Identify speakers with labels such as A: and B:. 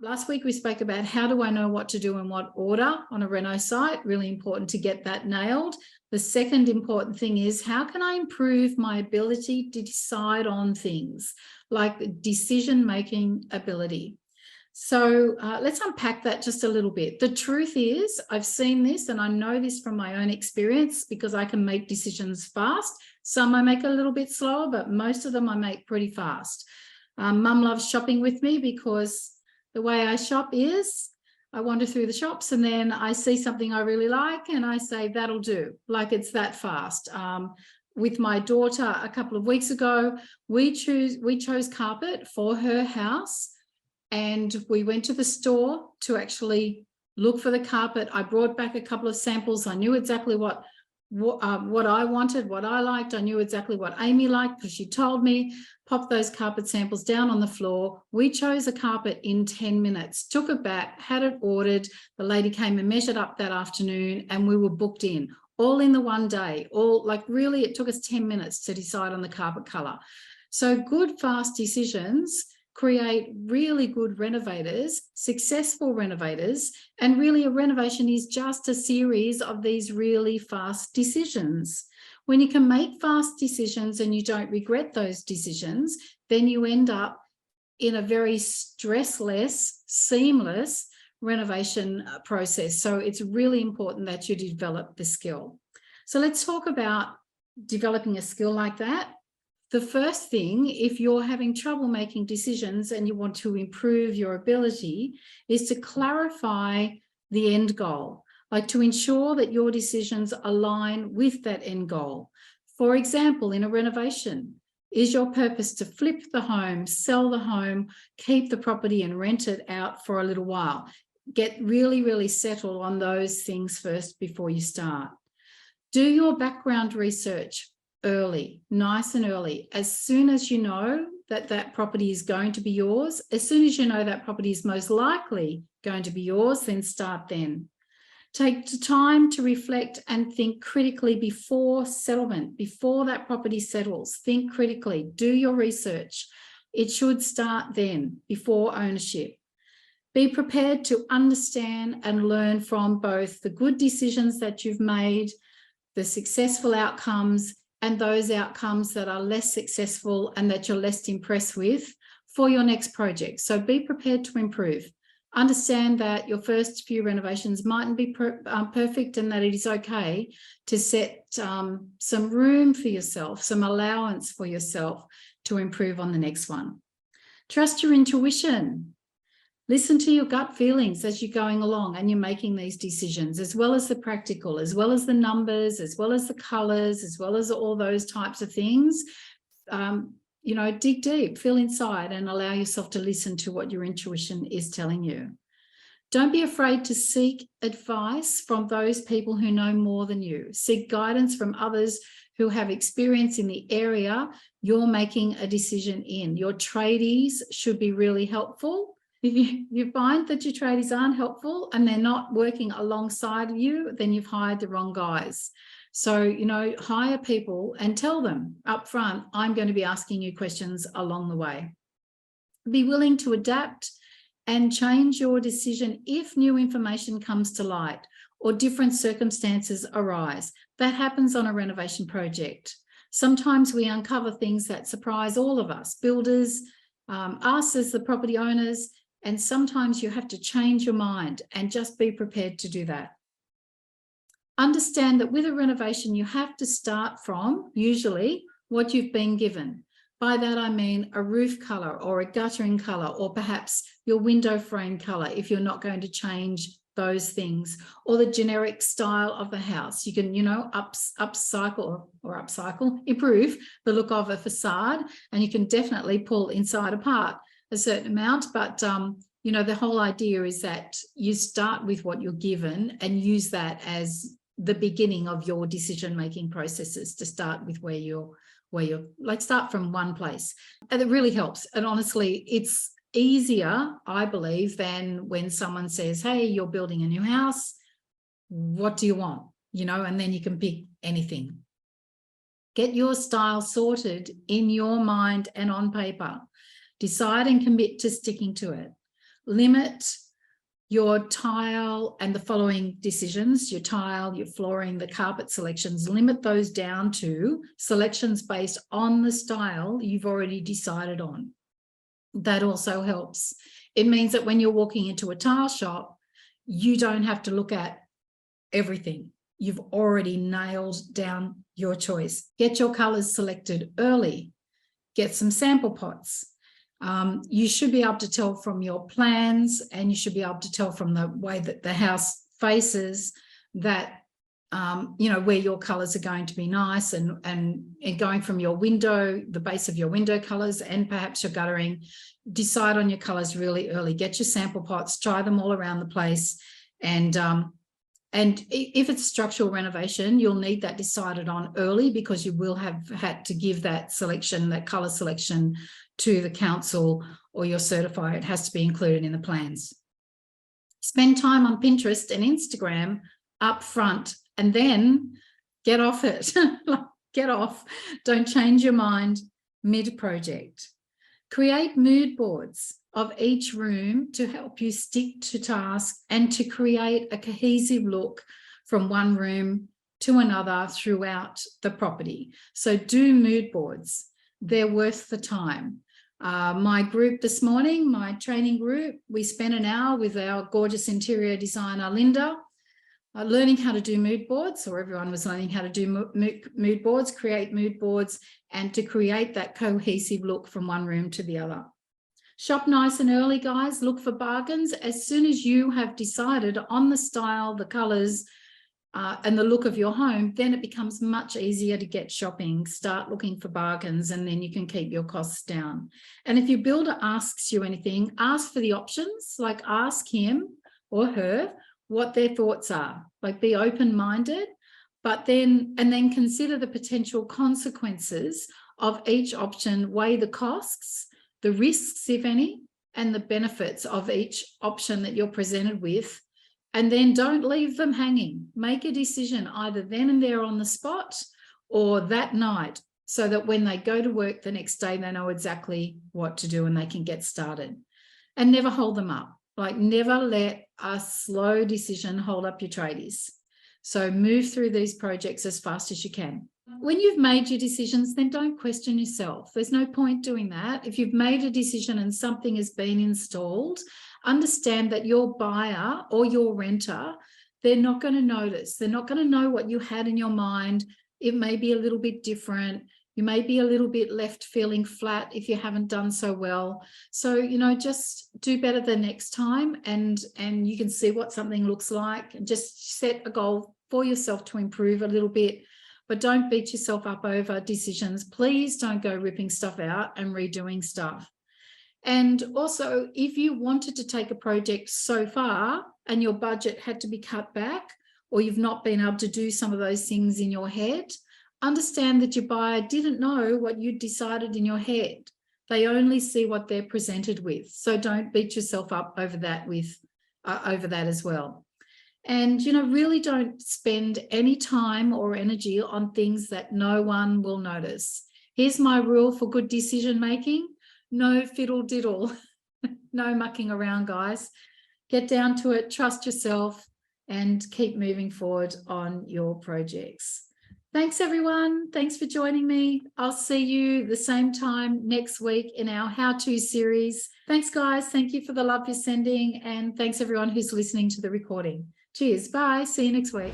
A: Last week we spoke about how do I know what to do in what order on a reno site. Really important to get that nailed. The second important thing is how can I improve my ability to decide on things, like decision-making ability. So let's unpack that just a little bit. The truth is, I've seen this and I know this from my own experience because I can make decisions fast. Some I make a little bit slower, but most of them I make pretty fast. Mum loves shopping with me because the way I shop is I wander through the shops and then I see something I really like and I say, that'll do. Like it's that fast. With my daughter a couple of weeks ago, we chose carpet for her house. And we went to the store to actually look for the carpet. I brought back a couple of samples. I knew exactly what I wanted, what I liked. I knew exactly what Amy liked because she told me. Popped those carpet samples down on the floor. We chose a carpet in 10 minutes, took it back, had it ordered. The lady came and measured up that afternoon and we were booked in, all in the one day. All like really, it took us 10 minutes to decide on the carpet color. So good, fast decisions create really good renovators, successful renovators, and really a renovation is just a series of these really fast decisions. When you can make fast decisions and you don't regret those decisions, then you end up in a very stressless, seamless renovation process. So it's really important that you develop the skill. So let's talk about developing a skill like that. The first thing, if you're having trouble making decisions and you want to improve your ability, is to clarify the end goal, like to ensure that your decisions align with that end goal. For example, in a renovation, is your purpose to flip the home, sell the home, keep the property and rent it out for a little while? Get really, really settled on those things first before you start. Do your background research early, nice and early. As soon as you know that that property is going to be yours, as soon as you know that property is most likely going to be yours, then start then. Take the time to reflect and think critically before settlement, before that property settles. Think critically, do your research. It should start then, before ownership. Be prepared to understand and learn from both the good decisions that you've made, the successful outcomes, and those outcomes that are less successful and that you're less impressed with for your next project. So be prepared to improve. Understand that your first few renovations mightn't be perfect and that it is okay to set some room for yourself, some allowance for yourself to improve on the next one. Trust your intuition. Listen to your gut feelings as you're going along and you're making these decisions, as well as the practical, as well as the numbers, as well as the colors, as well as all those types of things. You know, dig deep, feel inside and allow yourself to listen to what your intuition is telling you. Don't be afraid to seek advice from those people who know more than you. Seek guidance from others who have experience in the area you're making a decision in. Your tradies should be really helpful. If you find that your tradies aren't helpful and they're not working alongside you, then you've hired the wrong guys. So, you know, hire people and tell them up front, I'm going to be asking you questions along the way. Be willing to adapt and change your decision if new information comes to light or different circumstances arise. That happens on a renovation project. Sometimes we uncover things that surprise all of us, builders, us as the property owners, and sometimes you have to change your mind and just be prepared to do that. Understand that with a renovation, you have to start from usually what you've been given. By that, I mean a roof colour or a guttering colour, or perhaps your window frame colour if you're not going to change those things, or the generic style of the house. You can, you know, improve the look of a facade, and you can definitely pull inside apart a certain amount, but you know, the whole idea is that you start with what you're given and use that as the beginning of your decision-making processes, to start with where you're like, start from one place. And it really helps. And honestly, it's easier, I believe, than when someone says, hey, you're building a new house, what do you want? You know, and then you can pick anything. Get your style sorted in your mind and on paper. Decide and commit to sticking to it. limit your tile and the following decisions, your tile, your flooring, the carpet selections, limit those down to selections based on the style you've already decided on. That also helps. It means that when you're walking into a tile shop, you don't have to look at everything. You've already nailed down your choice. Get your colors selected early. Get some sample pots. You should be able to tell from your plans, and you should be able to tell from the way that the house faces that, where your colors are going to be nice, and going from your window, the base of your window colors, and perhaps your guttering. Decide on your colors really early. Get your sample pots, try them all around the place. And if it's structural renovation, you'll need that decided on early, because you will have had to give that selection, that color selection, to the council or your certifier. It has to be included in the plans. Spend time on Pinterest and Instagram up front, and then get off it. Get off. Don't change your mind mid-project. Create mood boards of each room to help you stick to tasks and to create a cohesive look from one room to another throughout the property. So do mood boards. They're worth the time. My group this morning, my training group, we spent an hour with our gorgeous interior designer, Linda, learning how to do mood boards, or everyone was learning how to do mood boards, create mood boards, and to create that cohesive look from one room to the other. Shop nice and early, guys. Look for bargains. As soon as you have decided on the style, the colors, and the look of your home, then it becomes much easier to get shopping. Start looking for bargains, and then you can keep your costs down. And if your builder asks you anything, ask for the options, like ask him or her what their thoughts are. Like, be open-minded, but then consider the potential consequences of each option, weigh the costs, the risks, if any, and the benefits of each option that you're presented with. And then don't leave them hanging. Make a decision either then and there on the spot or that night, so that when they go to work the next day, they know exactly what to do and they can get started. And never hold them up. Like, never let a slow decision hold up your tradies. So move through these projects as fast as you can. When you've made your decisions, then don't question yourself. There's no point doing that. If you've made a decision and something has been installed, understand that your buyer or your renter, they're not going to notice. They're not going to know what you had in your mind. It may be a little bit different. You may be a little bit left feeling flat if you haven't done so well. So, just do better the next time, and you can see what something looks like, and just set a goal for yourself to improve a little bit. But don't beat yourself up over decisions. Please don't go ripping stuff out and redoing stuff. And also, if you wanted to take a project so far and your budget had to be cut back, or you've not been able to do some of those things in your head, understand that your buyer didn't know what you decided in your head. They only see what they're presented with. So don't beat yourself up over that as well. And, really don't spend any time or energy on things that no one will notice. Here's my rule for good decision making. No fiddle diddle, no mucking around, guys. Get down to it, trust yourself, and keep moving forward on your projects. Thanks, everyone. Thanks for joining me. I'll see you the same time next week in our how-to series. Thanks, guys. Thank you for the love you're sending, and thanks everyone who's listening to the recording. Cheers. Bye. See you next week.